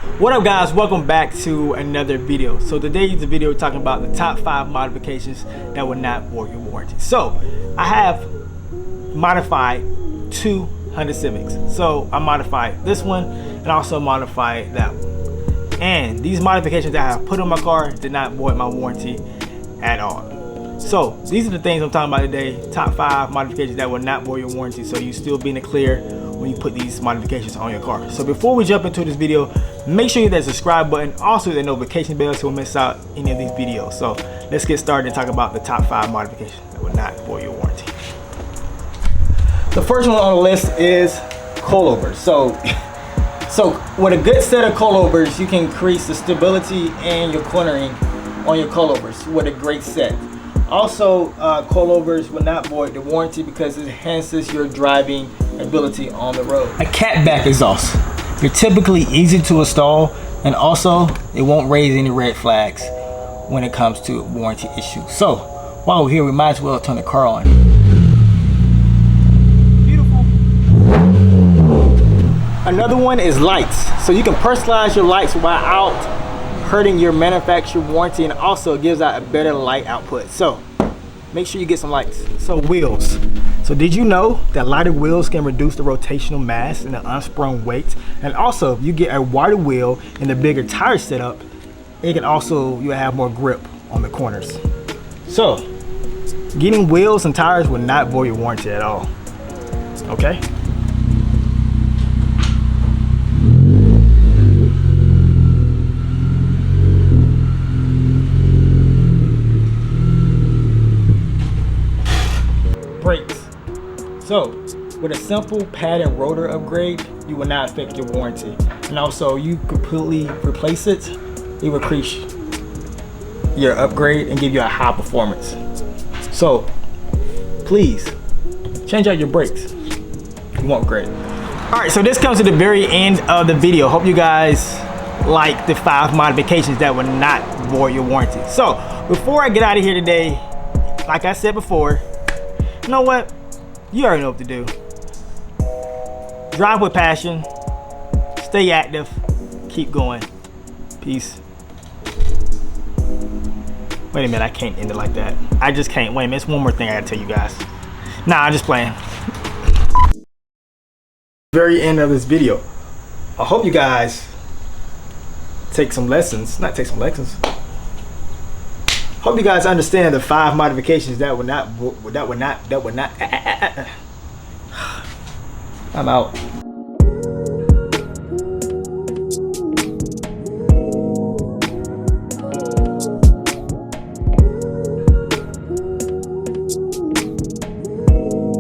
What up guys, welcome back to another video. So today's video talking about the top 5 modifications that will not void your warranty. So I have modified 2 Honda Civics. So I modified this one and also modified that one. And these modifications that I have put on my car did not void my warranty at all. So these are the things I'm talking about today. Top 5 modifications that will not void your warranty, so you still be in the clear when you put these modifications on your car. So before we jump into this video, make sure you hit that subscribe button, also the notification bell so you won't miss out any of these videos. So let's get started and talk about the top 5 modifications that will not void your warranty. The first one on the list is coilovers. So with a good set of coilovers, you can increase the stability and your cornering on your coilovers with a great set. Also, coilovers will not void the warranty because it enhances your driving ability on the road. A catback exhaust. They're typically easy to install, and also it won't raise any red flags when it comes to warranty issues. So while we're here, we might as well turn the car on. Beautiful. Another one is lights. So you can personalize your lights without hurting your manufacturer warranty, and also it gives out a better light output. So make sure you get some lights. So wheels. So did you know that lighter wheels can reduce the rotational mass and the unsprung weight? And also if you get a wider wheel and a bigger tire setup, it can also, you have more grip on the corners. So getting wheels and tires will not void your warranty at all. Okay? Brakes. So with a simple pad and rotor upgrade, you will not affect your warranty. And also you completely replace it, it will increase your upgrade and give you a high performance. So please change out your brakes. You won't upgrade. Alright, so this comes to the very end of the video. Hope you guys like the 5 modifications that will not void your warranty. So before I get out of here today, like I said before, you know what? You already know what to do. Drive with passion. Stay active. Keep going. Peace. Wait a minute, I can't end it like that. I just can't. Wait a minute, it's one more thing I gotta tell you guys. Nah, I'm just playing. Very end of this video. I hope you guys take some lessons. Not take some lessons. Hope you guys understand the 5 modifications that would not. I'm out.